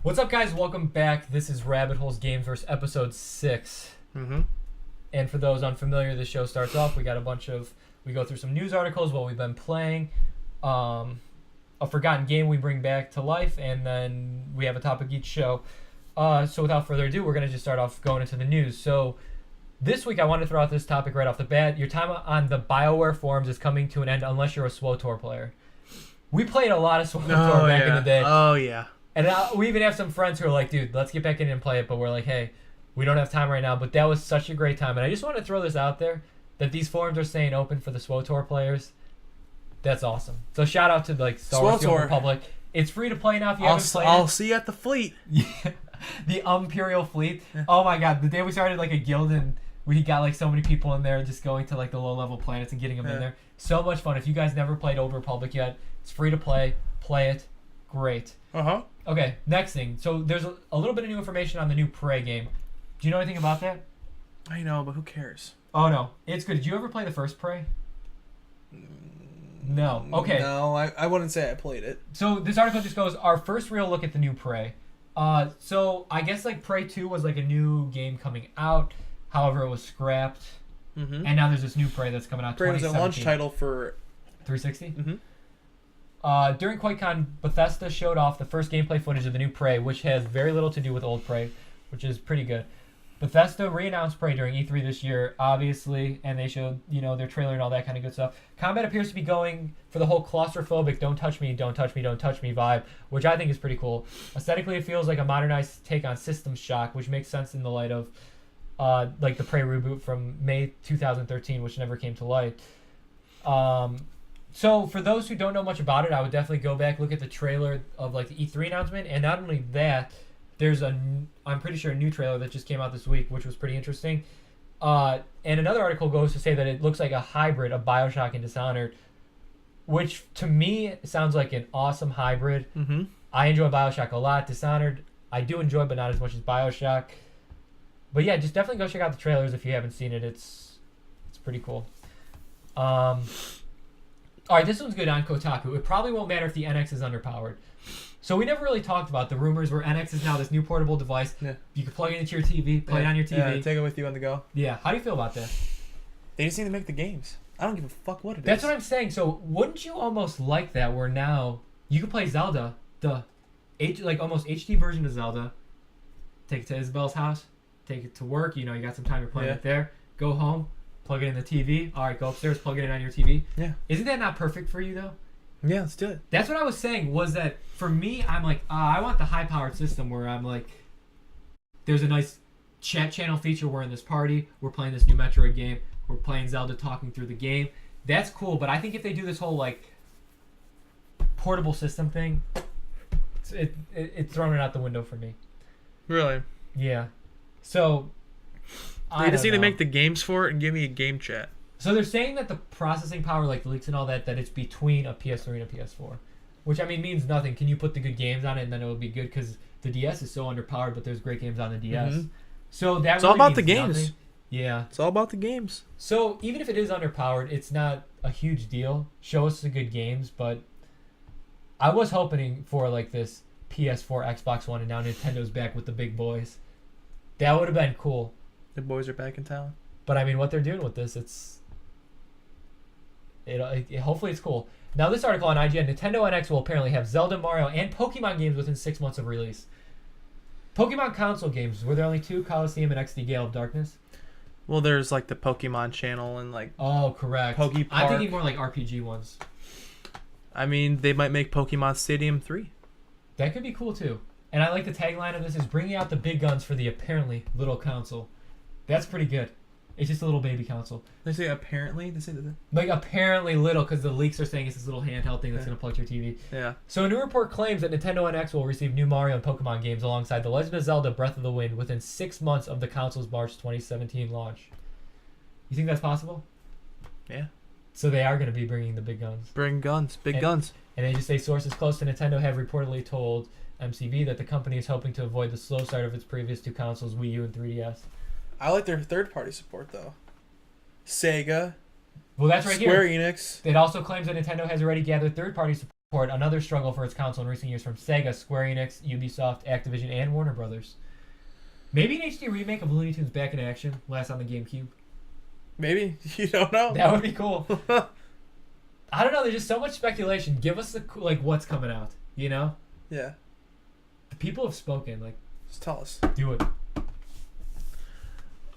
What's up, guys? Welcome back. This is Rabbit Holes Gamesverse episode 6. Mm-hmm. And for those unfamiliar, this show starts off. We go through some news articles, what we've been playing, a forgotten game we bring back to life, and then we have a topic each show. So without further ado, we're going to just start off going into the news. So this week, I want to throw out this topic right off the bat. Your time on the BioWare forums is coming to an end unless you're a SWTOR player. We played a lot of SWTOR back in the day. Oh, yeah. And we even have some friends who are like, dude, let's get back in and play it. But we're like, hey, we don't have time right now. But that was such a great time. And I just want to throw this out there, that these forums are staying open for the SWTOR players. That's awesome. So shout out to like Star Wars The Old Republic. It's free to play now if you haven't played it. I'll see you at the fleet. The Imperial Fleet. Oh my god, the day we started like a guild and we got like so many people in there just going to like the low-level planets and getting them in there. So much fun. If you guys never played Old Republic yet, it's free to play. Play it. Great. Uh-huh. Okay, next thing. So there's a little bit of new information on the new Prey game. Do you know anything about that? I know, but who cares? Oh, no. It's good. Did you ever play the first Prey? No. Okay. No, I wouldn't say I played it. So this article just goes, our first real look at the new Prey. So I guess like Prey 2 was like a new game coming out. However, it was scrapped. Mm-hmm. And now there's this new Prey that's coming out. Prey was a launch title for 360? Mm-hmm. During QuakeCon, Bethesda showed off the first gameplay footage of the new Prey, which has very little to do with old Prey, which is pretty good. Bethesda re-announced Prey during E3 this year, obviously, and they showed, their trailer and all that kind of good stuff. Combat appears to be going for the whole claustrophobic, don't touch me, don't touch me, don't touch me vibe, which I think is pretty cool. Aesthetically, it feels like a modernized take on System Shock, which makes sense in the light of like the Prey reboot from May 2013, which never came to light. So for those who don't know much about it, I would definitely go back, look at the trailer of like the E3 announcement, and not only that, there's I'm pretty sure a new trailer that just came out this week, which was pretty interesting. And another article goes to say that it looks like a hybrid of BioShock and Dishonored, which to me sounds like an awesome hybrid. Mm-hmm. I enjoy BioShock a lot. Dishonored, I do enjoy, but not as much as BioShock. But yeah, just definitely go check out the trailers if you haven't seen it. It's pretty cool. All right, this one's good on Kotaku. It probably won't matter if the NX is underpowered. So we never really talked about the rumors where NX is now this new portable device. Yeah. You can plug it into your TV, play it on your TV. Yeah, take it with you on the go. Yeah. How do you feel about that? They just need to make the games. I don't give a fuck what it is. That's what I'm saying. So wouldn't you almost like that where now you can play Zelda, the almost HD version of Zelda, take it to Isabel's house, take it to work, you got some time, you're playing it there, go home, plug it in the TV. All right, go upstairs, plug it in on your TV. Yeah. Isn't that not perfect for you, though? Yeah, let's do it. That's what I was saying, was that for me, I'm like, I want the high-powered system where I'm like, there's a nice chat channel feature. We're in this party. We're playing this new Metroid game. We're playing Zelda, talking through the game. That's cool, but I think if they do this whole, like, portable system thing, it's throwing it out the window for me. Really? Yeah. So they just need to make the games for it and give me a game chat. So they're saying that the processing power, like leaks and all that it's between a PS3 and a PS4, which I mean means nothing. Can you put the good games on it and then it will be good because the DS is so underpowered, but there's great games on the DS. Mm-hmm. So that it's really all about means the games. Nothing. Yeah, it's all about the games. So even if it is underpowered, it's not a huge deal. Show us the good games, but I was hoping for like this PS4, Xbox One, and now Nintendo's back with the big boys. That would have been cool. The boys are back in town. But I mean, what they're doing with this, hopefully it's cool. Now this article on IGN, Nintendo NX will apparently have Zelda, Mario, and Pokemon games within 6 months of release. Pokemon console games, were there only 2, Coliseum and XD Gale of Darkness? Well, there's like the Pokemon channel and like... Oh, correct. Poke Park. I'm thinking more like RPG ones. I mean, they might make Pokemon Stadium 3. That could be cool too. And I like the tagline of this is bringing out the big guns for the apparently little console. That's pretty good. It's just a little baby console. They say apparently? They say that? Like apparently little because the leaks are saying it's this little handheld thing that's going to plug to your TV. Yeah. So a new report claims that Nintendo NX will receive new Mario and Pokemon games alongside The Legend of Zelda Breath of the Wind within 6 months of the console's March 2017 launch. You think that's possible? Yeah. So they are going to be bringing the big guns. Bring guns. Big guns. And they just say sources close to Nintendo have reportedly told MCV that the company is hoping to avoid the slow start of its previous 2 consoles, Wii U and 3DS. I like their third-party support, though. Sega. Well, that's right Square here. Enix. It also claims that Nintendo has already gathered third-party support another struggle for its console in recent years from Sega, Square Enix, Ubisoft, Activision, and Warner Brothers. Maybe an HD remake of Looney Tunes Back in Action, last on the GameCube. Maybe. You don't know. That would be cool. I don't know. There's just so much speculation. Give us what's coming out. You know? Yeah. The people have spoken. Just tell us. Do it.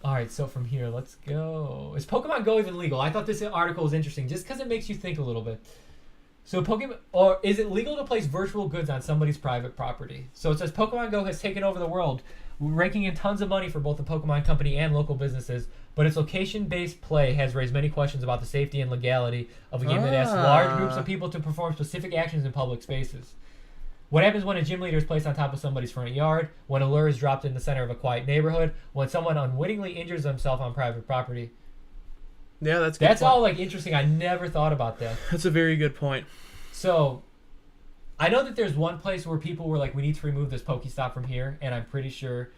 All right. So from here, let's go. Is Pokemon Go even legal? I thought this article was interesting just because it makes you think a little bit. So is it legal to place virtual goods on somebody's private property? So it says Pokemon Go has taken over the world, raking in tons of money for both the Pokemon Company and local businesses, but its location-based play has raised many questions about the safety and legality of a game that asks large groups of people to perform specific actions in public spaces. What happens when a gym leader is placed on top of somebody's front yard, when a lure is dropped in the center of a quiet neighborhood, when someone unwittingly injures themselves on private property? Yeah, that's all interesting. I never thought about that. That's a very good point. So, I know that there's one place where people were like, we need to remove this Pokestop from here, and I'm pretty sure...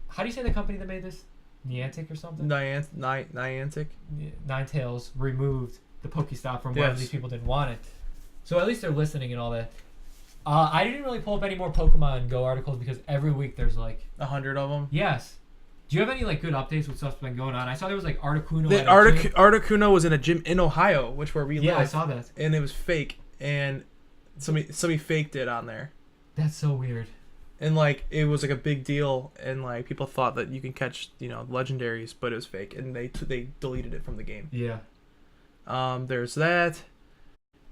How do you say the company that made this? Niantic or something? Niantic? Ninetales removed the Pokestop from wherever these people didn't want it. So at least they're listening and all that. I didn't really pull up any more Pokemon Go articles because every week there's 100 of them? Yes. Do you have any good updates with stuff's been going on? I saw there was Articuno. Articuno was in a gym in Ohio, where we live. Yeah, I saw that. And it was fake, and somebody faked it on there. That's so weird. And it was a big deal, and people thought that you can catch legendaries, but it was fake, and they deleted it from the game. Yeah. There's that.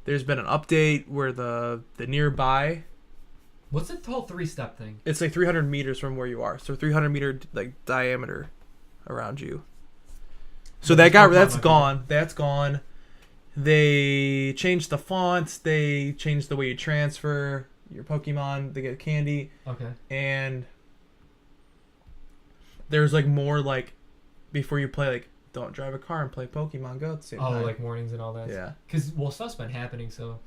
There's been an update where the nearby. What's the whole 3-step thing? It's 300 meters from where you are, so 300 meter diameter around you. So that's gone. That's gone. They changed the fonts. They changed the way you transfer your Pokemon. They get candy. Okay. And there's more before you play don't drive a car and play Pokemon Go at the same time. Warnings and all that. Yeah. Because stuff's been happening, so.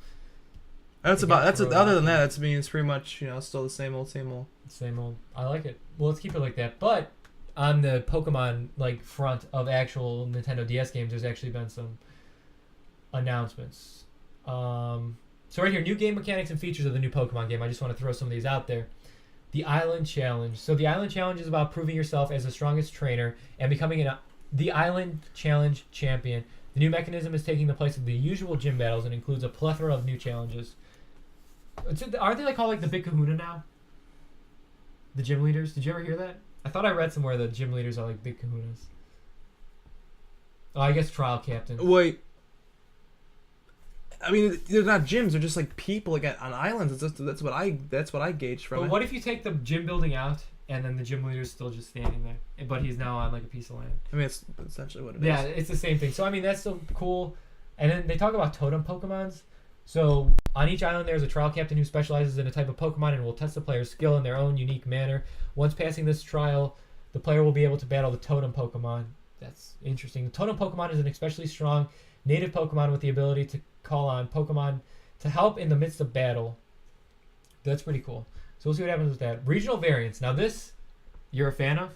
Other than that, it's pretty much still the same old. Same old. I like it. Well, let's keep it like that. But on the Pokemon front of actual Nintendo DS games, there's actually been some announcements. So right here, new game mechanics and features of the new Pokemon game. I just want to throw some of these out there. The Island Challenge. So the Island Challenge is about proving yourself as the strongest trainer and becoming the Island Challenge champion. The new mechanism is taking the place of the usual gym battles and includes a plethora of new challenges. Aren't they called the Big Kahuna now? The gym leaders? Did you ever hear that? I thought I read somewhere that gym leaders are Big Kahunas. Oh, I guess trial captain. Wait. I mean, they're not gyms. They're just people on islands. That's what I gauged from it. But what if you take the gym building out and then the gym leader's still just standing there, but he's now on a piece of land? I mean, it's essentially what it is. Yeah, it's the same thing. So I mean, that's still cool. And then they talk about totem Pokemons. So on each island, there's a trial captain who specializes in a type of Pokemon and will test the player's skill in their own unique manner. Once passing this trial, the player will be able to battle the totem Pokemon. That's interesting. The totem Pokemon is an especially strong native Pokemon with the ability to call on Pokemon to help in the midst of battle. That's pretty cool. So we'll see what happens with that. Regional variants. Now this, you're a fan of?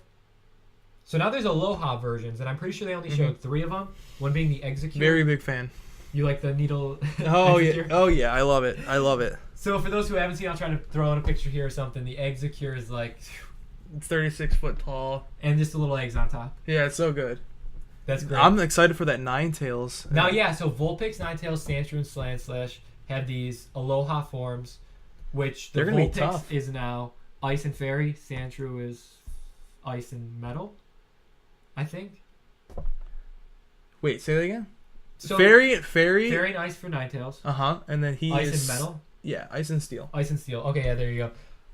So now there's Aloha versions, and I'm pretty sure they only showed 3 of them. One being the Execute. Very big fan. You like the needle? Oh yeah, I love it. So for those who haven't seen, I'll try to throw in a picture here or something. The Execure is it's 36 foot tall, and just a little eggs on top. Yeah, it's so good. That's great. I'm excited for that Ninetales. Now, yeah, so Vulpix, Ninetales, Sandshrew, and Sandslash have these Aloha forms, which the Vulpix is now Ice and Fairy. Sandshrew is Ice and Metal, I think. Wait, say that again. So Fairy and Ice for Ninetales. And then Ice and Metal. Yeah, Ice and Steel. Ice and Steel. Okay, yeah, there you go.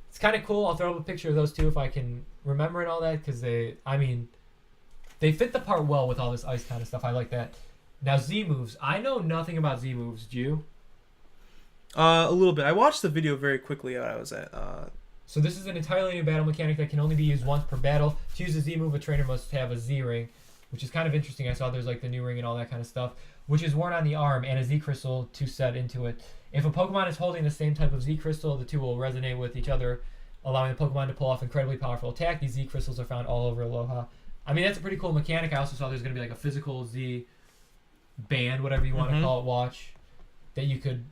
It's kind of cool. I'll throw up a picture of those two if I can remember and all that, because they fit the part well with all this ice kind of stuff. I like that. Now Z moves. I know nothing about Z moves. Do you? A little bit. I watched the video very quickly when I was at. So this is an entirely new battle mechanic that can only be used once per battle. To use a Z move, a trainer must have a Z ring, which is kind of interesting. I saw there's the new ring and all that kind of stuff, which is worn on the arm, and a Z crystal to set into it. If a Pokemon is holding the same type of Z crystal, the two will resonate with each other, allowing the Pokemon to pull off incredibly powerful attack. These Z crystals are found all over Aloha. I mean, that's a pretty cool mechanic. I also saw there's going to be a physical Z band, whatever you want to call it, watch, that you could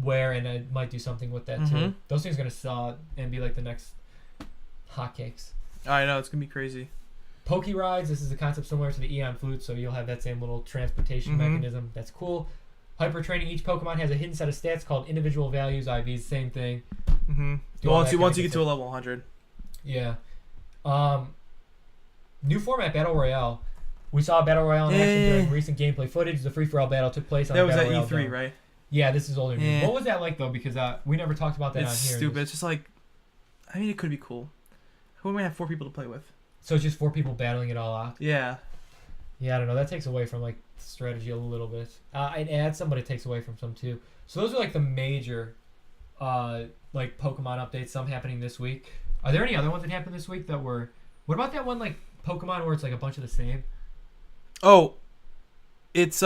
wear, and it might do something with that too. Those things are gonna sell and be like the next hotcakes. I know, it's gonna be crazy. Poke rides. This is a concept similar to the Eon flute, so you'll have that same little transportation mechanism. That's cool. Hyper training. Each Pokemon has a hidden set of stats called individual values, IVs. Same thing. Once you get to a level 100. Yeah. New format Battle Royale. We saw a Battle Royale in action during recent gameplay footage. The free-for-all battle took place on that was Battle at Royale E3, Dome. right? Yeah, this is older news. What was that like though? Because we never talked about that on here. It's stupid. It's just like, I mean, it could be cool. We might have 4 people to play with. So it's just 4 people battling it all out. Yeah. Yeah, I don't know. That takes away from like strategy a little bit. It adds some, but it takes away from some too. So those are like the major, like Pokemon updates. Some happening this week. Are there any other ones that happened this week that were? What about that one like Pokemon where it's like a bunch of the same? Oh, it's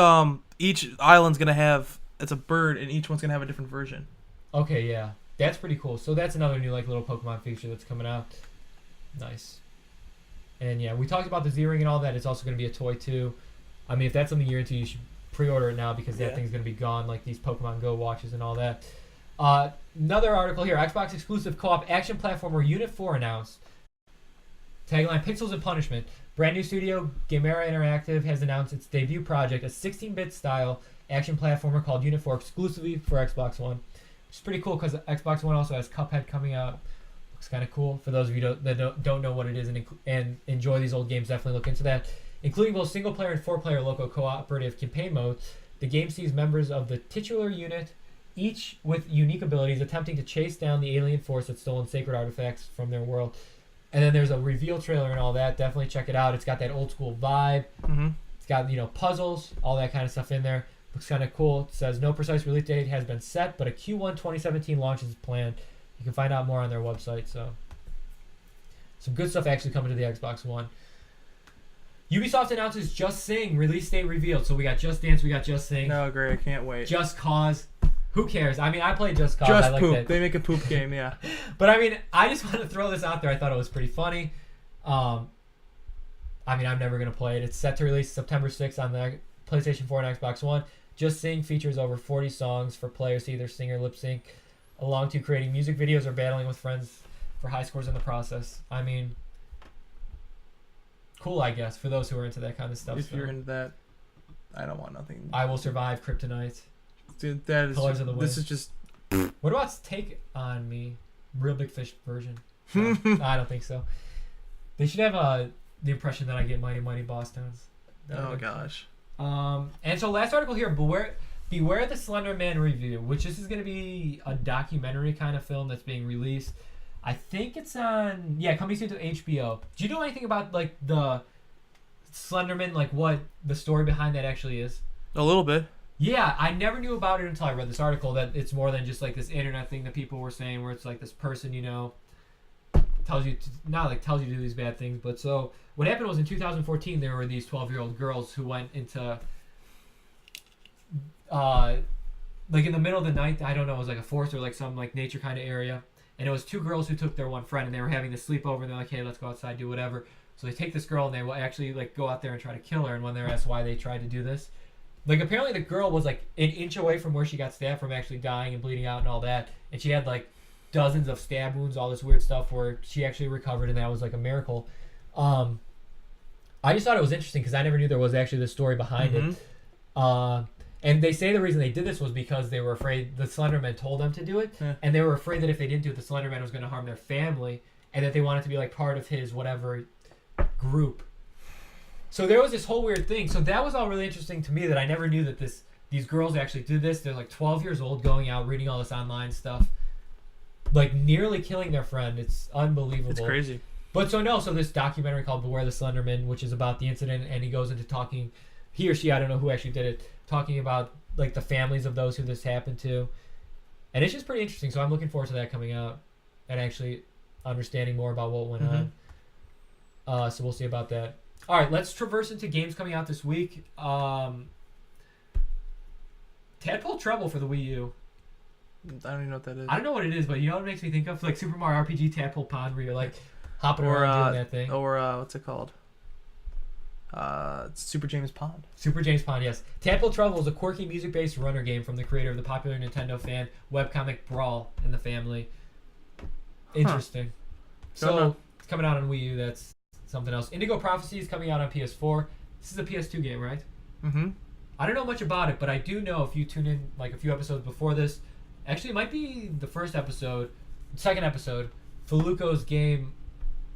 each island's gonna have it's a bird and each one's gonna have a different version. Okay, yeah, that's pretty cool. So that's another new like little Pokemon feature that's coming out. Nice. And yeah, we talked about the Z-Ring and all that. It's also going to be a toy too. I mean, if that's something you're into, you should pre-order it now because that thing's going to be gone, like these Pokemon Go watches and all that. Another article here. Xbox exclusive co-op action platformer Unit 4 announced. Tagline, Pixels and Punishment. Brand new studio, Gamera Interactive, has announced its debut project, a 16-bit style action platformer called Unit 4 exclusively for Xbox One. Which is pretty cool because Xbox One also has Cuphead coming out. Looks kind of cool. For those of you that don't know what it is and enjoy these old games, definitely look into that. Including both single-player and 4-player local cooperative campaign modes, the game sees members of the titular unit, each with unique abilities, attempting to chase down the alien force that's stolen sacred artifacts from their world. And then there's a reveal trailer and all that. Definitely check it out. It's got that old-school vibe. It's got, puzzles, all that kind of stuff in there. Looks kind of cool. It says no precise release date has been set, but a Q1 2017 launch is planned. You can find out more on their website. So, some good stuff actually coming to the Xbox One. Ubisoft announces Just Sing release date revealed. So we got Just Dance, we got Just Sing. No, great, I can't wait. Just Cause. Who cares? I mean, I played Just Cause. Just I like poop. that. They make a poop game, yeah. But I mean, I just want to throw this out there. I thought it was pretty funny. I mean, I'm never gonna play it. It's set to release September 6th on the PlayStation 4 and Xbox One. Just Sing features over 40 songs for players to either sing or lip sync, along to creating music videos or battling with friends for high scores in the process. I mean, cool, I guess, for those who are into that kind of stuff. If you're into that, I don't want nothing. I Will Survive, Kryptonite. Dude, that is Colors of the Wind. This is just. What about Take On Me? Real Big Fish version. No, I don't think so. They should have the impression that I get Mighty Mighty Boss Tones. Oh gosh. And so last article here, Beware the Slender Man review, which this is going to be a documentary kind of film that's being released. I think it's on, coming soon to HBO. Do you know anything about like the Slenderman, like what the story behind that actually is? A little bit. Yeah, I never knew about it until I read this article that it's more than just like this internet thing that people were saying where it's like this person, tells you to do these bad things. But so what happened was in 2014 there were these 12-year-old girls who went into like in the middle of the night, I don't know, it was like a forest or like some like nature kind of area, and it was 2 girls who took their one friend and they were having this sleepover and they're like, hey, let's go outside, do whatever. So they take this girl and they will actually like go out there and try to kill her. And when they're asked why they tried to do this, like apparently the girl was like an inch away from where she got stabbed from actually dying and bleeding out and all that, and she had like dozens of stab wounds, all this weird stuff where she actually recovered, and that was like a miracle. I just thought it was interesting because I never knew there was actually the story behind it. And they say the reason they did this was because they were afraid the Slenderman told them to do it, and they were afraid that if they didn't do it, the Slenderman was going to harm their family, and that they wanted to be like part of his whatever group. So there was this whole weird thing. So that was all really interesting to me that I never knew that these girls actually did this. They're like 12 years old, going out, reading all this online stuff, like nearly killing their friend. It's unbelievable. It's crazy. But so this documentary called Beware the Slenderman, which is about the incident, and he goes into talking, he or she, I don't know who actually did it, talking about like the families of those who this happened to. And it's just pretty interesting. So I'm looking forward to that coming out and actually understanding more about what went on. So we'll see about that. All right, let's traverse into games coming out this week. Tadpole Trouble for the Wii U. I don't even know what that is. I don't know what it is, but you know what it makes me think of? Like Super Mario RPG Tadpole Pond, where you're like hopping around doing that thing. Or what's it called? Super James Pond. Super James Pond, yes. Tadpole Trouble is a quirky music-based runner game from the creator of the popular Nintendo fan webcomic Brawl in the family. Interesting. So, it's coming out on Wii U. That's something else. Indigo Prophecy is coming out on PS4. This is a PS2 game, right? Mm-hmm. I don't know much about it, but I do know if you tune in like a few episodes before this, actually it might be the second episode, Feluco's game,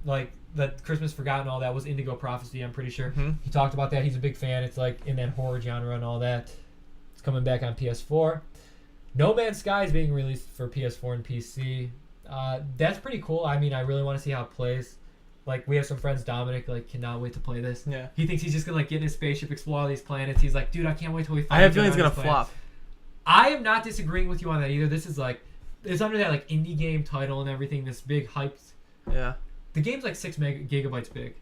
like that Christmas Forgotten, all that was Indigo Prophecy, I'm pretty sure. Mm-hmm. He talked about that. He's a big fan. It's like in that horror genre and all that. It's coming back on PS4. No Man's Sky is being released for PS4 and PC. That's pretty cool. I mean, I really want to see how it plays. Like, we have some friends, Dominic, like, cannot wait to play this. Yeah. He thinks he's just going to, like, get in his spaceship, explore all these planets. He's like, dude, I can't wait till we find I have a feeling it's going to flop. I am not disagreeing with you on that either. This is, like, it's under that, like, indie game title and everything, this big hyped. Yeah. The game's, like, 6 gigabytes big.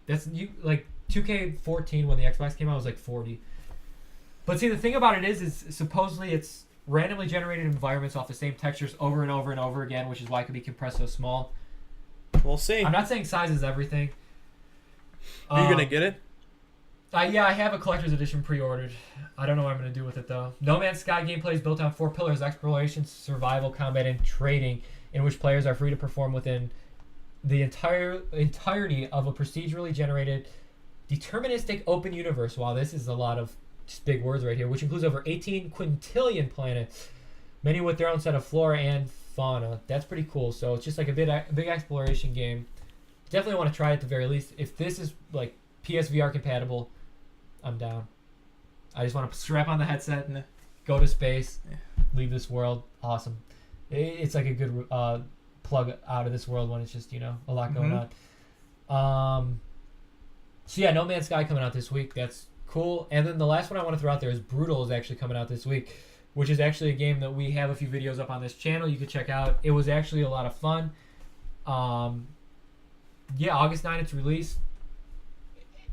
That's, like, 2K14 when the Xbox came out was, like, 40. But, see, the thing about it is supposedly it's randomly generated environments off the same textures over and over and over again, which is why it can be compressed so small. We'll see. I'm not saying size is everything. Are you gonna get it? Yeah, I have a collector's edition pre-ordered. I don't know what I'm gonna do with it though. No Man's Sky gameplay is built on 4 pillars: exploration, survival, combat, and trading, in which players are free to perform within the entirety of a procedurally generated, deterministic open universe. Wow, this is a lot of just big words right here, which includes over 18 quintillion planets, many with their own set of flora and fauna. That's pretty cool. So it's just like a big exploration game. Definitely want to try it at the very least. If this is like PSVR compatible, I'm down. I just want to strap on the headset and go to space, leave this world. Awesome. It's like a good plug out of this world when it's just, you know, a lot going on. So yeah, No Man's Sky coming out this week. That's cool. And then the last one I want to throw out there is Brutal is actually coming out this week, which is actually a game that we have a few videos up on this channel you can check out. It was actually a lot of fun. Yeah, August 9th it's released.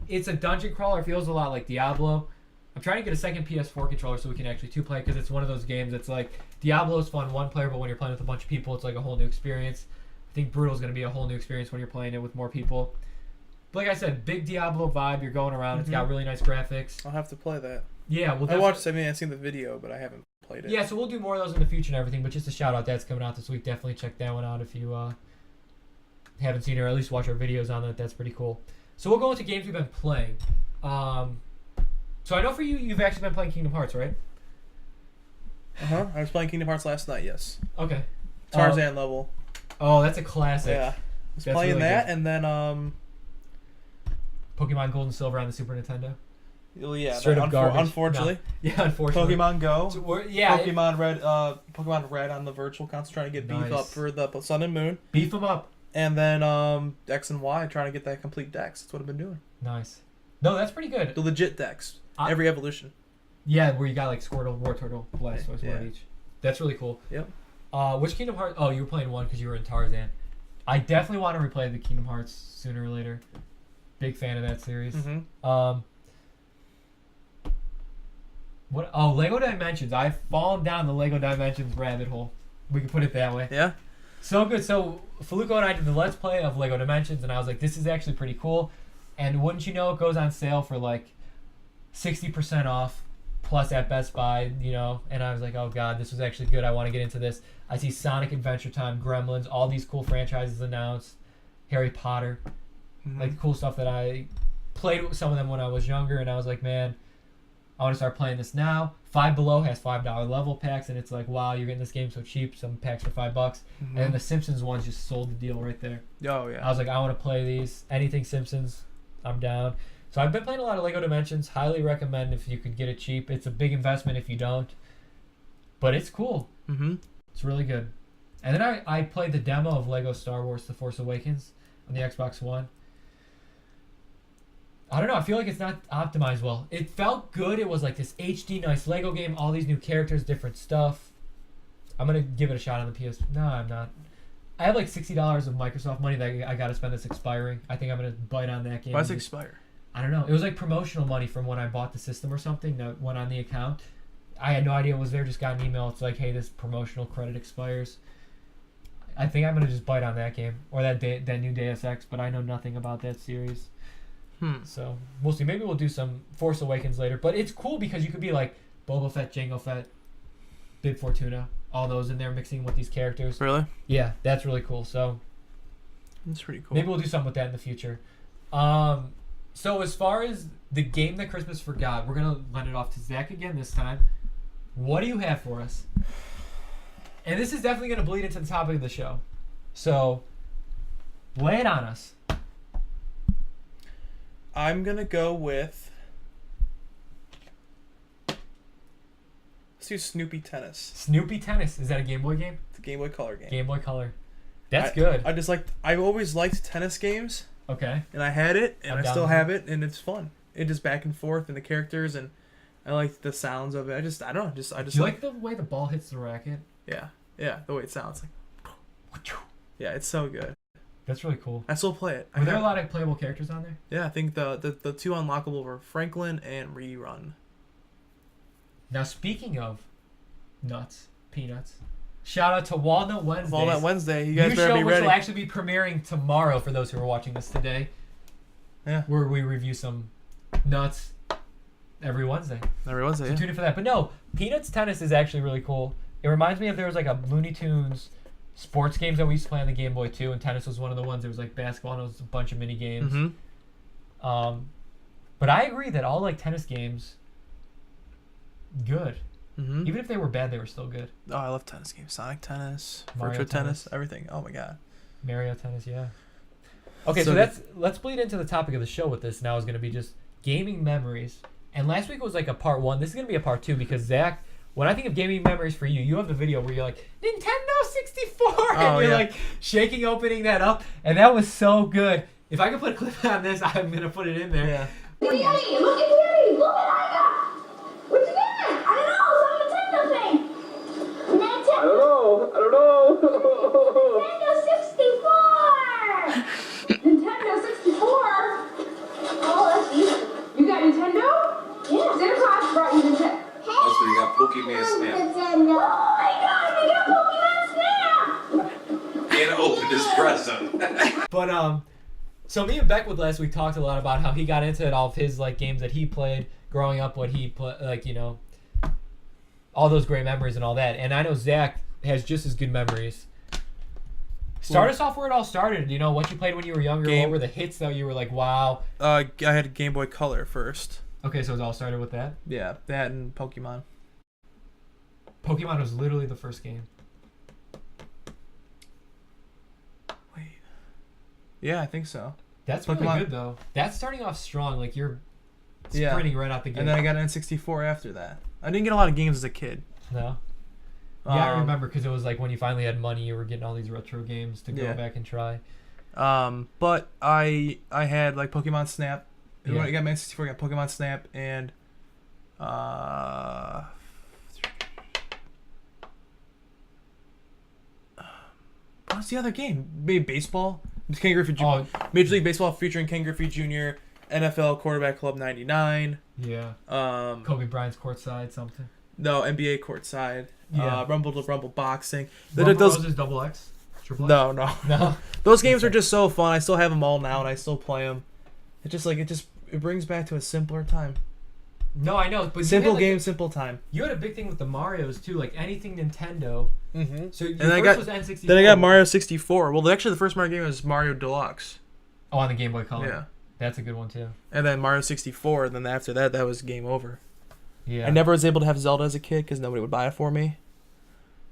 It's a dungeon crawler. It feels a lot like Diablo. I'm trying to get a second PS4 controller so we can actually 2-play, because it's one of those games that's like, Diablo's fun 1-player, but when you're playing with a bunch of people, it's like a whole new experience. I think Brutal's going to be a whole new experience when you're playing it with more people. But like I said, big Diablo vibe. You're going around. It's got really nice graphics. I'll have to play that. Yeah, I've seen the video, but I haven't played it. Yeah, so we'll do more of those in the future and everything, but just a shout out, that's coming out this week. Definitely check that one out if you haven't seen it, or at least watch our videos on that. That's pretty cool. So we'll go into games we've been playing. So I know for you, you've actually been playing Kingdom Hearts, right? I was playing Kingdom Hearts last night, yes. Okay. Tarzan level. Oh, that's a classic. Yeah. I was playing really that, good. And then Pokemon Gold and Silver on the Super Nintendo. Well, yeah, straight up garbage. Unfortunately. No. Yeah, unfortunately. Pokemon Go. So Pokemon Red on the virtual console, trying to get beef up for the Sun and Moon. Beef them up. And then X and Y, trying to get that complete dex. That's what I've been doing. Nice. No, that's pretty good. The legit dex. Every evolution. Yeah, where you got like Squirtle, Wartortle, Blastoise, one of each. That's really cool. Yep. Which Kingdom Hearts? Oh, you were playing one because you were in Tarzan. I definitely want to replay the Kingdom Hearts sooner or later. Big fan of that series. What? Oh, Lego Dimensions. I've fallen down the Lego Dimensions rabbit hole. We can put it that way. Yeah. So good. So Feluco and I did the Let's Play of Lego Dimensions, and I was like, this is actually pretty cool. And wouldn't you know, it goes on sale for like 60% off, plus at Best Buy, you know. And I was like, oh god, this was actually good. I want to get into this. I see Sonic Adventure Time, Gremlins, all these cool franchises announced. Harry Potter, like cool stuff that I played with some of them when I was younger, and I was like, man, I want to start playing this now. Five Below has $5 level packs, and it's like, wow, you're getting this game so cheap. Some packs for $5, and then the Simpsons ones just sold the deal right there. Oh yeah. I was like, I want to play these. Anything Simpsons, I'm down. So I've been playing a lot of Lego Dimensions. Highly recommend if you could get it cheap. It's a big investment if you don't, but it's cool. It's really good. And then I played the demo of Lego Star Wars: The Force Awakens on the Xbox One. I don't know. I feel like it's not optimized well. It felt good. It was like this HD nice Lego game. All these new characters, different stuff. I'm going to give it a shot on the PS. No, I'm not. I have like $60 of Microsoft money that I got to spend that's expiring. I think I'm going to bite on that game. Why does it expire? I don't know. It was like promotional money from when I bought the system or something that went on the account. I had no idea it was there. Just got an email. It's like, hey, this promotional credit expires. I think I'm going to just bite on that game. Or that new Deus Ex, but I know nothing about that series. So we'll see. Maybe we'll do some Force Awakens later. But it's cool because you could be like Boba Fett, Jango Fett, Bib Fortuna, all those in there mixing with these characters. Really? Yeah, that's really cool. So that's pretty cool. Maybe we'll do something with that in the future. So as far as the game that Christmas forgot, we're gonna lend it off to Zach again this time. What do you have for us? And this is definitely gonna bleed into the topic of the show. So lay it on us. I'm gonna go with. Let's do Snoopy Tennis. Snoopy Tennis. Is that a Game Boy game? It's a Game Boy Color game. Game Boy Color. That's good. I've always liked tennis games. Okay. And I had it, and I still have it, and it's fun. It just back and forth, and the characters, and I like the sounds of it. I don't know. Do you like the way the ball hits the racket? Yeah, the way it sounds like. Yeah, it's so good. That's really cool. I still play it. Were there a lot of playable characters on there? Yeah, I think the two unlockable were Franklin and Rerun. Now speaking of peanuts. Shout out to Walnut Wednesday. Walnut Wednesday. You guys better be ready. Which will actually be premiering tomorrow for those who are watching this today. Yeah. Where we review some nuts every Wednesday. So tune in for that. But no, Peanuts Tennis is actually really cool. It reminds me of there was like a Looney Tunes sports games that we used to play on the Game Boy too, and tennis was one of the ones. There was like basketball and it was a bunch of mini games. Mm-hmm. But I agree that all like tennis games, good. Mm-hmm. Even if they were bad, they were still good. Oh, I love tennis games. Sonic Tennis, Mario Virtua Tennis, everything. Oh my god. Mario Tennis, yeah. Okay, so let's bleed into the topic of the show with this. Now is going to be just gaming memories. And last week was like a part 1. This is going to be a part 2 because Zach, when I think of gaming memories for you, you have the video where you're like, Nintendo 64! And you're like shaking, opening that up. And that was so good. If I could put a clip on this, I'm going to put it in there. Yeah. Look at Daddy! Look what I got! What you got? I don't know, some Nintendo thing. I don't know. Nintendo 64! Nintendo 64? Oh, that's easy. You got Nintendo? Yeah. Santa Claus brought you Nintendo. Also, you got Pokemon Snap. Oh my god, they got Pokemon Snap! And open his present. But, so me and Beckwood last week talked a lot about how he got into it, all of his, like, games that he played growing up, what he played, like, you know, all those great memories and all that. And I know Zach has just as good memories. Start us off where it all started. You know, what you played when you were younger. What were the hits that you were like, wow? I had Game Boy Color first. Okay, so it all started with that? Yeah, that and Pokemon. Pokemon was literally the first game. Wait. Yeah, I think so. That's really good, though. That's starting off strong. Like, you're sprinting right out the gate. And then I got an N64 after that. I didn't get a lot of games as a kid. No? Yeah, I remember because it was like when you finally had money, you were getting all these retro games to go back and try. But I had like Pokemon Snap. Yeah. When I got my N64, I got Pokemon Snap and what was the other game? Maybe baseball. Ken Griffey Jr. Major League Baseball featuring Ken Griffey Jr. NFL Quarterback Club '99. Yeah. Kobe Bryant's courtside something. No, NBA courtside. Yeah. Rumble to Rumble boxing. Those is double X. Triple X? No. Those games are just so fun. I still have them all now, and I still play them. It brings back to a simpler time. No, I know, but simple game, simple time. You had a big thing with the Mario's too, like anything Nintendo. Mm-hmm. So your first was N64. Then I got Mario 64. Well, actually, the first Mario game was Mario Deluxe. Oh, on the Game Boy Color. Yeah, that's a good one too. And then Mario 64. And then after that, that was game over. Yeah. I never was able to have Zelda as a kid because nobody would buy it for me.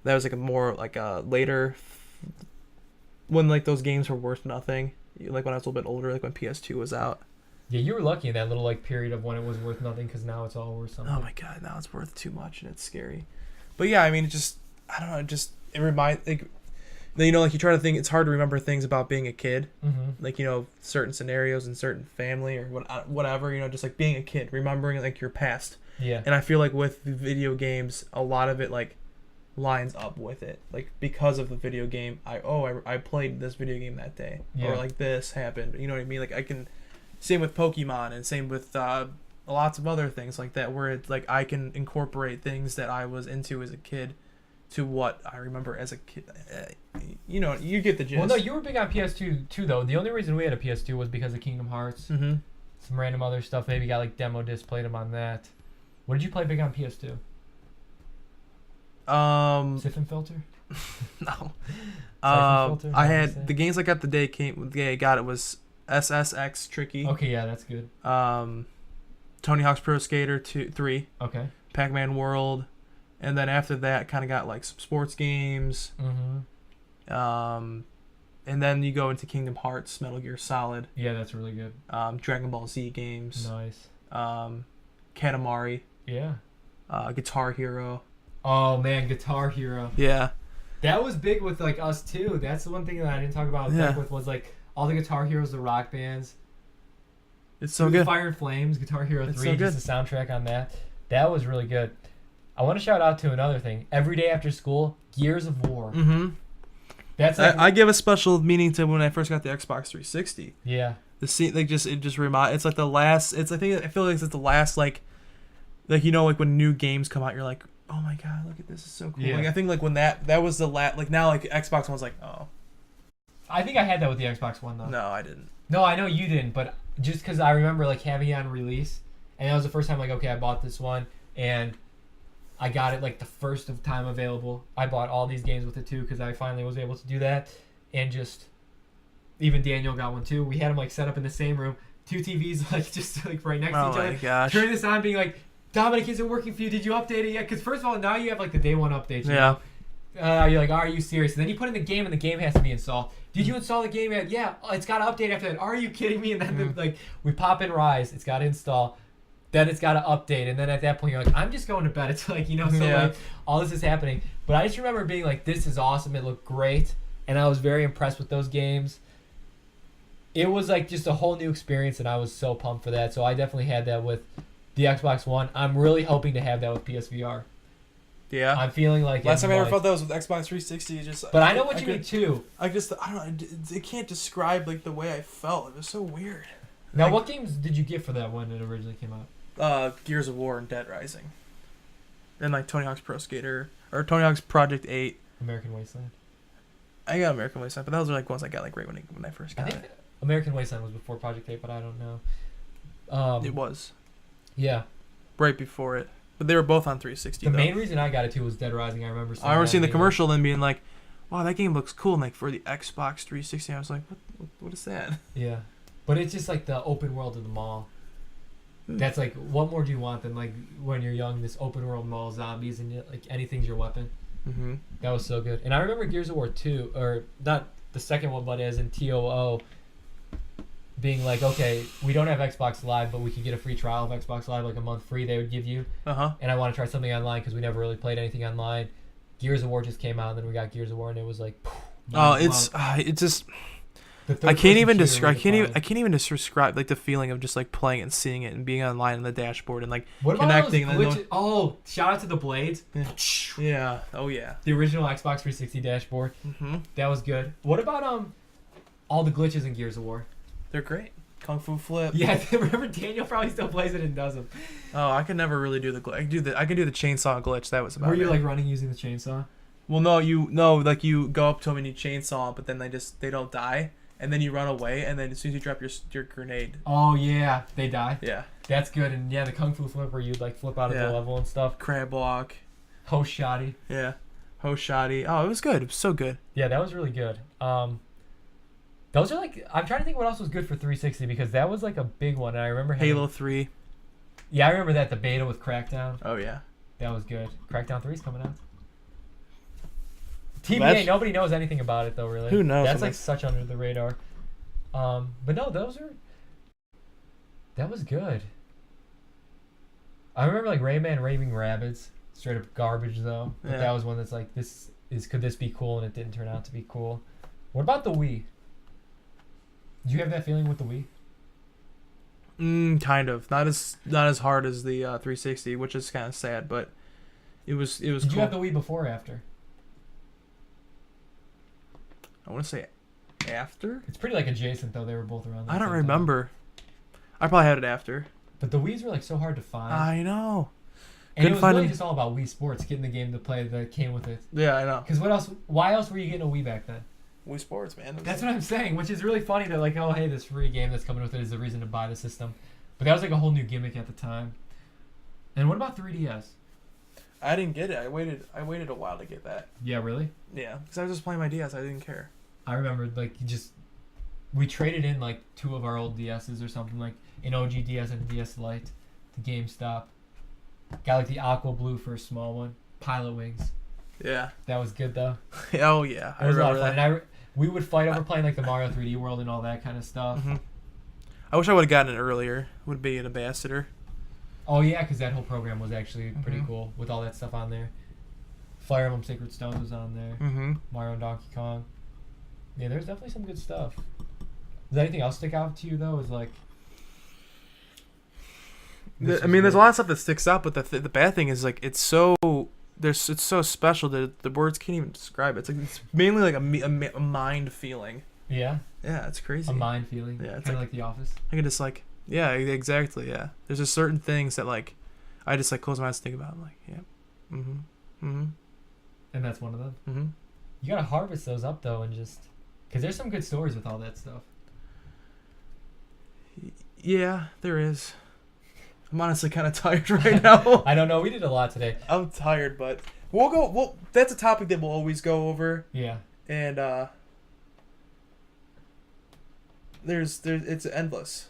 That was like a later, when like those games were worth nothing. Like when I was a little bit older, like when PS2 was out. Yeah, you were lucky in that little like period of when it was worth nothing because now it's all worth something. Oh my god, now it's worth too much and it's scary. But yeah, I mean, it reminds, like, you know, like you try to think, it's hard to remember things about being a kid. Mm-hmm. Like, you know, certain scenarios and certain family or whatever, you know, just like being a kid, remembering like your past. Yeah. And I feel like with video games, a lot of it like lines up with it. Like because of the video game, I played this video game that day. Yeah. Or like this happened. You know what I mean? Like I can, same with Pokemon and same with lots of other things like that where it's like I can incorporate things that I was into as a kid to what I remember as a kid. You know, you get the gist. Well, no, you were big on PS2 too, though. The only reason we had a PS2 was because of Kingdom Hearts. Mm-hmm. some random other stuff. Maybe got like demo disc, played them on that. What did you play big on PS2? Siphon Filter? No. Siphon Filter, I is that what you had say? the games I got the day I got it was SSX Tricky. Okay, yeah, that's good. Tony Hawk's Pro Skater 3, Okay. Pac-Man World, and then after that kind of got like some sports games. Mm-hmm. And then you go into Kingdom Hearts, Metal Gear Solid, Yeah, that's really good. Dragon Ball Z games, Nice. Katamari, Yeah. Guitar Hero. Oh man, Guitar Hero. Yeah. That was big with like us too. That's the one thing that I didn't talk about Yeah. with was like all the Guitar Heroes, the rock bands. It's so Through the good. Fire and Flames, Guitar Hero It's 3, so just the soundtrack on that. That was really good. I want to shout out to another thing. Every day after school, Gears of War. Mm-hmm. That's like, I give a special meaning to when I first got the Xbox 360. yeah. The scene, like, it just remind. It's like the last. I feel like it's the last, like you know, like when new games come out, you're like, oh my god, look at this, it's so cool. Yeah. Like I think like when that was the last. Like now, like Xbox One's like, oh I think I had that with the Xbox One though. no, I didn't. No, I know you didn't, but just because I remember like having it on release, and that was the first time like, okay, I bought this one, and I got it like the first of time available. I bought all these games with it too because I finally was able to do that, and just even Daniel got one too. We had them like set up in the same room, 2 TVs like just like right next to Oh each my other. gosh. Turning this on, being like, Dominic, is it working for you? Did you update it yet? Because first of all, now you have like the day one updates. You Yeah. know? You're like, are you serious? And then you put in the game, and the game has to be installed. Did you install the game yet? Yeah, it's got to update after that. Are you kidding me? And then like we pop in Rise, it's got to install. Then it's got to update, and then at that point you're like, I'm just going to bed. It's like, you know, so Yeah. like all this is happening. But I just remember being like, this is awesome. It looked great, and I was very impressed with those games. It was like just a whole new experience, and I was so pumped for that. So I definitely had that with the Xbox One. I'm really hoping to have that with PSVR. Yeah. I'm feeling like Last time I ever might. felt that was with Xbox 360. Just. But I know what you mean too. I don't know. It can't describe like the way I felt. It was so weird. Now, Like, what games did you get for that when it originally came out? Gears of War and Dead Rising, and like Tony Hawk's Pro Skater or Tony Hawk's Project 8. American Wasteland. I got American Wasteland, but those are like ones I got like right when I first I got think it. American Wasteland was before Project 8, but I don't know. It was Yeah. right before it, but they were both on 360. The though. main reason I got it too was Dead Rising. I remember. I remember seeing the being commercial and being like, "Wow, that game looks cool!" And like for the Xbox 360, I was like, "What is that?" like- yeah, but it's just like the open world of the mall. Hmm. That's like, what more do you want than like when you're young, this open world mall, zombies, and like anything's your weapon. Mm-hmm. That was so good. And I remember Gears of War 2, or not the second one, but as in TOO, being like, okay, we don't have Xbox Live, but we could get a free trial of Xbox Live, like a month free they would give you. Uh-huh. And I want to try something online because we never really played anything online. Gears of War just came out, and then we got Gears of War, and it was like, Oh, it's just the I third-person can't even shooter describe. was I can't even describe like the feeling of just like playing and seeing it and being online on the dashboard and like What about connecting. those and then glitches? Oh, shout out to the Blades. yeah. Oh yeah. The original Xbox 360 dashboard. Mm-hmm. That was good. What about all the glitches in Gears of War? They're great. Kung Fu Flip. Yeah, remember Daniel probably still plays it and does them. Oh, I can never really do the glitch. I can do the chainsaw glitch. That was about Were you it. like running using the chainsaw? Well, no, like you go up to them and you chainsaw, but then they don't die, and then you run away, and then as soon as you drop your grenade, Oh yeah, they die. yeah, That's good. And yeah, the Kung Fu Flip where you'd like flip out of Yeah. the level and stuff. crab walk, Host Shoddy. yeah, Hoshadi. Oh, it was good. It was so good. Yeah, that was really good. Those are like, I'm trying to think what else was good for 360 because that was like a big one. And I remember having, Halo 3. Yeah, I remember that, the beta with Crackdown. Oh yeah. That was good. Crackdown 3 is coming out. TVA, That's- nobody knows anything about it though, really. Who knows? That's like such under the radar. But no, that was good. I remember like Rayman Raving Rabbids, straight up garbage though. But Yeah. that was one that's like, could this be cool? And it didn't turn out to be cool. What about the Wii? Did you have that feeling with the Wii? Kind of. Not as hard as the 360, which is kind of sad, but it was Did cool. you have the Wii before or after? I want to say after. It's pretty like adjacent though. They were both around. I don't the same time. remember. I probably had it after. But the Wii's were like so hard to find. I know. and it couldn't was find really them- just all about Wii Sports, getting the game to play that came with it. Yeah, I know. Because what else? Why else were you getting a Wii back then? Wii Sports, man. That's what I'm saying, which is really funny that like, oh hey, this free game that's coming with it is the reason to buy the system. But that was like a whole new gimmick at the time. And what about 3DS? I didn't get it. I waited a while to get that. Yeah, really? Yeah, because I was just playing my DS. I didn't care. I remember like we traded in like 2 of our old DSs or something, like an OG DS and a DS Lite to GameStop. Got like the aqua blue for a small one. Pilot Wings. Yeah. That was good though. Oh yeah, It was a lot of fun. And we would fight over playing like the Mario 3D World and all that kind of stuff. Mm-hmm. I wish I would have gotten it earlier. Would be an ambassador. Oh yeah, because that whole program was actually pretty cool with all that stuff on there. Fire Emblem Sacred Stones was on there. Mm-hmm. Mario and Donkey Kong. Yeah, there's definitely some good stuff. Does anything else stick out to you though? Is like. There's a lot of stuff that sticks out, but the bad thing is like it's so special that the words can't even describe it. It's mainly like a mind feeling. Yeah. Yeah, it's crazy. A mind feeling. Yeah, it's kind of like The Office. I can just like, yeah, exactly, yeah. There's just certain things that like, I just like close my eyes and think about. I'm like, yeah, And that's one of them. mm-hmm. You gotta harvest those up though, and just because there's some good stories with all that stuff. Yeah, there is. I'm honestly kind of tired right now. I don't know. We did a lot today. I'm tired, but we'll that's a topic that we'll always go over. Yeah. And there's it's endless.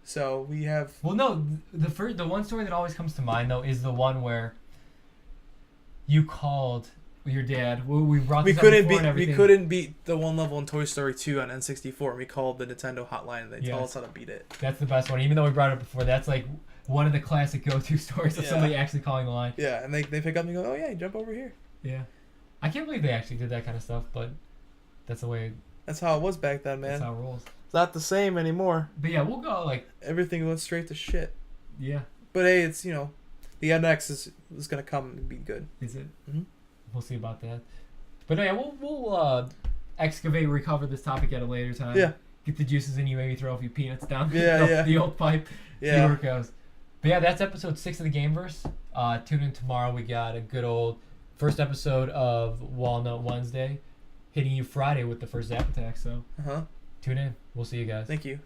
So we have. Well, no, the one story that always comes to mind though is the one where you called your dad. We brought this up before and everything. We couldn't beat the one level in Toy Story 2 on N64. We called the Nintendo hotline and they told us how to beat it. That's the best one. Even though we brought it up before, that's like one of the classic go-to stories of somebody actually calling the line. Yeah, and they pick up and go, oh yeah, jump over here. Yeah. I can't believe they actually did that kind of stuff, but that's the way. That's how it was back then, man. That's how it rolls. It's not the same anymore. But yeah, we'll go like. Everything went straight to shit. Yeah. But hey, it's, the NX is going to come and be good. Is it? Mm-hmm. We'll see about that. But yeah, we'll recover this topic at a later time. Yeah. Get the juices in you, maybe throw a few peanuts down the old pipe. Yeah. See where it goes. But yeah, that's episode 6 of the Gameverse. Tune in tomorrow. We got a good old first episode of Walnut Wednesday, hitting you Friday with the first Zap Attack. So Uh-huh. tune in. We'll see you guys. Thank you.